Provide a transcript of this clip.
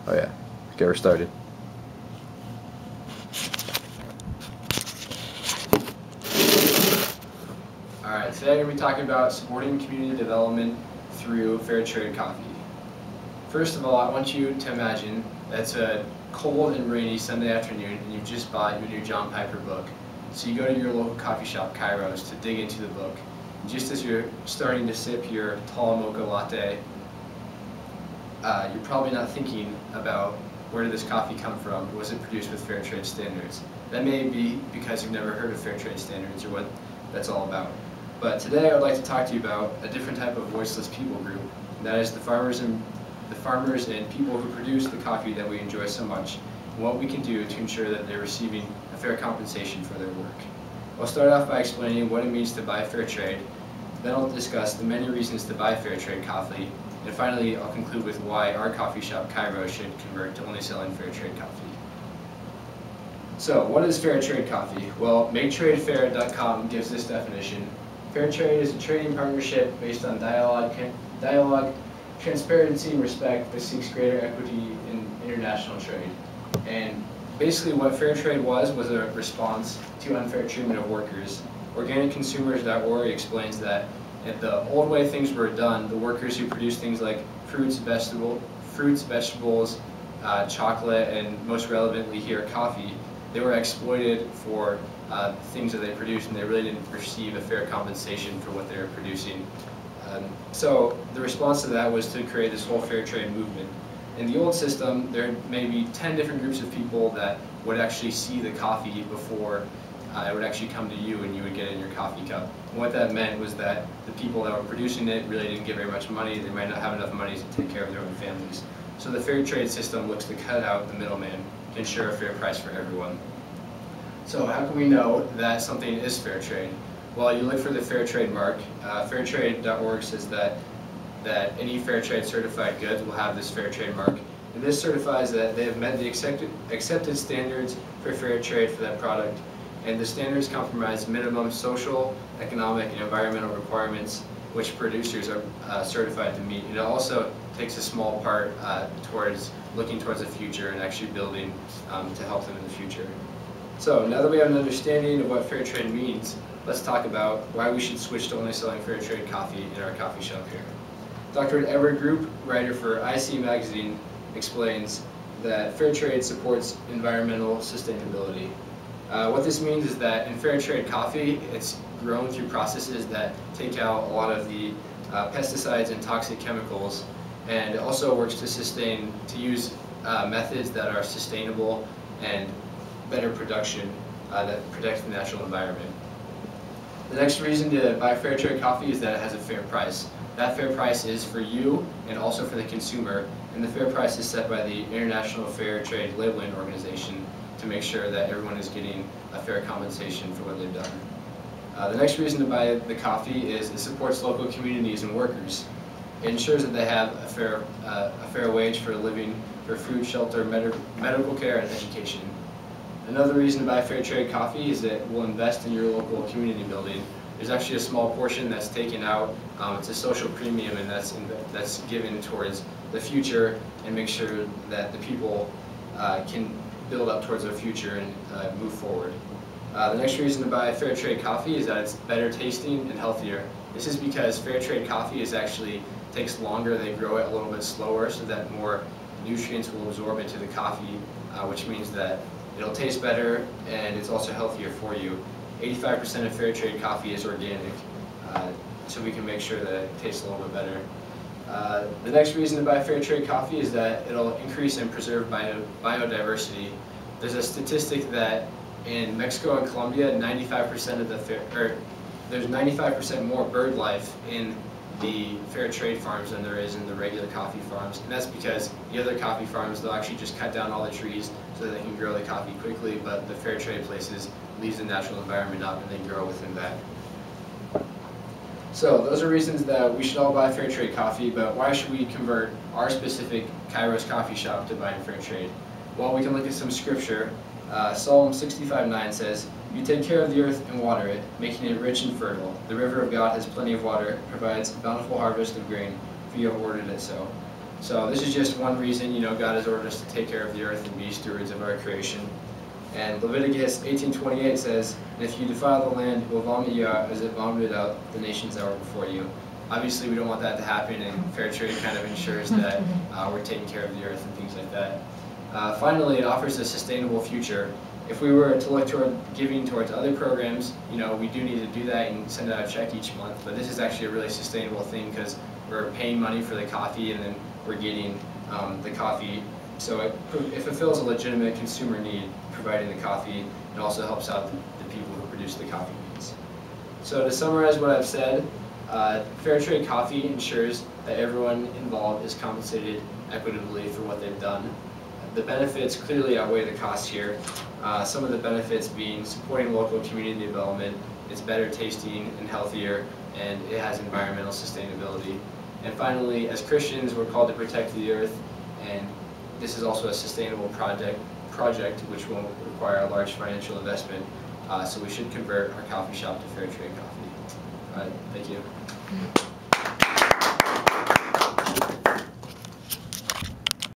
Oh yeah, get her started. Alright, today we're going to be talking about supporting community development through fair trade coffee. First of all, I want you to imagine that it's a cold and rainy Sunday afternoon and you've just bought your new John Piper book. So you go to your local coffee shop, Kairos, to dig into the book. And just as you're starting to sip your tall mocha latte, you're probably not thinking about where did this coffee come from, was it produced with fair trade standards. That may be because you've never heard of fair trade standards or what that's all about. But today I would like to talk to you about a different type of voiceless people group, and that is the farmers and people who produce the coffee that we enjoy so much, and what we can do to ensure that they're receiving a fair compensation for their work. I'll start off by explaining what it means to buy fair trade, then I'll discuss the many reasons to buy fair trade coffee, and finally I'll conclude with why our coffee shop, Kairos, should convert to only selling fair trade coffee. So, what is fair trade coffee? Well, MakeTradeFair.com gives this definition. Fair trade is a trading partnership based on dialogue, transparency, and respect that seeks greater equity in international trade. And basically what fair trade was a response to unfair treatment of workers. OrganicConsumers.org explains that in the old way things were done, the workers who produced things like fruits, vegetables, chocolate, and most relevantly here, coffee, they were exploited for things that they produced, and they really didn't receive a fair compensation for what they were producing. So the response to that was to create this whole fair trade movement. In the old system, there may be 10 different groups of people that would actually see the coffee before it would actually come to you and you would get it in your coffee cup. And what that meant was that the people that were producing it really didn't get very much money. They might not have enough money to take care of their own families. So the fair trade system looks to cut out the middleman to ensure a fair price for everyone. So how can we know that something is fair trade? Well, you look for the fair trade mark. Fairtrade.org says that any fair trade certified goods will have this fair trade mark. And this certifies that they have met the accepted standards for fair trade for that product. And the standards comprise minimum social, economic, and environmental requirements which producers are certified to meet. And it also takes a small part towards looking towards the future and actually building to help them in the future. So now that we have an understanding of what fair trade means, let's talk about why we should switch to only selling fair trade coffee in our coffee shop here. Dr. Edward Group, writer for IC Magazine, explains that fair trade supports environmental sustainability. What this means is that in fair trade coffee, it's grown through processes that take out a lot of the pesticides and toxic chemicals, and it also works to use methods that are sustainable and better production that protects the natural environment. The next reason to buy fair trade coffee is that it has a fair price. That fair price is for you and also for the consumer, and the fair price is set by the International Fair Trade Labeling Organization to make sure that everyone is getting a fair compensation for what they've done. The next reason to buy the coffee is it supports local communities and workers. It ensures that they have a fair wage for a living, for food, shelter, medical care, and education. Another reason to buy fair trade coffee is that we'll invest in your local community building. There's actually a small portion that's taken out. It's a social premium, and that's given towards the future and make sure that the people can build up towards their future and move forward. The next reason to buy fair trade coffee is that it's better tasting and healthier. This is because fair trade coffee takes longer. They grow it a little bit slower so that more nutrients will absorb into the coffee, which means that it'll taste better and it's also healthier for you. 85% of fair trade coffee is organic, so we can make sure that it tastes a little bit better. The next reason to buy fair trade coffee is that it'll increase and preserve biodiversity. There's a statistic that in Mexico and Colombia, 95% of there's 95% more bird life in the fair trade farms than there is in the regular coffee farms, and that's because the other coffee farms, they'll actually just cut down all the trees so that they can grow the coffee quickly, but the fair trade places leaves the natural environment up and they grow within that. So those are reasons that we should all buy fair trade coffee, but why should we convert our specific Kairos coffee shop to buying fair trade? Well, we can look at some scripture. Psalm 65:9 says, "You take care of the earth and water it, making it rich and fertile. The river of God has plenty of water, provides a bountiful harvest of grain, for you have ordered it so." So this is just one reason, God has ordered us to take care of the earth and be stewards of our creation. And Leviticus 18:28 says, "And if you defile the land, it will vomit you out as it vomited out the nations that were before you." Obviously, we don't want that to happen, and fair trade kind of ensures that we're taking care of the earth and things like that. Finally, it offers a sustainable future. If we were to look toward giving towards other programs, we do need to do that and send out a check each month, but this is actually a really sustainable thing because we're paying money for the coffee and then we're getting the coffee. So it fulfills a legitimate consumer need, providing the coffee. It also helps out the people who produce the coffee beans. So to summarize what I've said, fair trade coffee ensures that everyone involved is compensated equitably for what they've done. The benefits clearly outweigh the costs here. Some of the benefits being supporting local community development, it's better tasting and healthier, and it has environmental sustainability. And finally, as Christians, we're called to protect the earth, and this is also a sustainable project which will require a large financial investment, so we should convert our coffee shop to fair trade coffee. Thank you.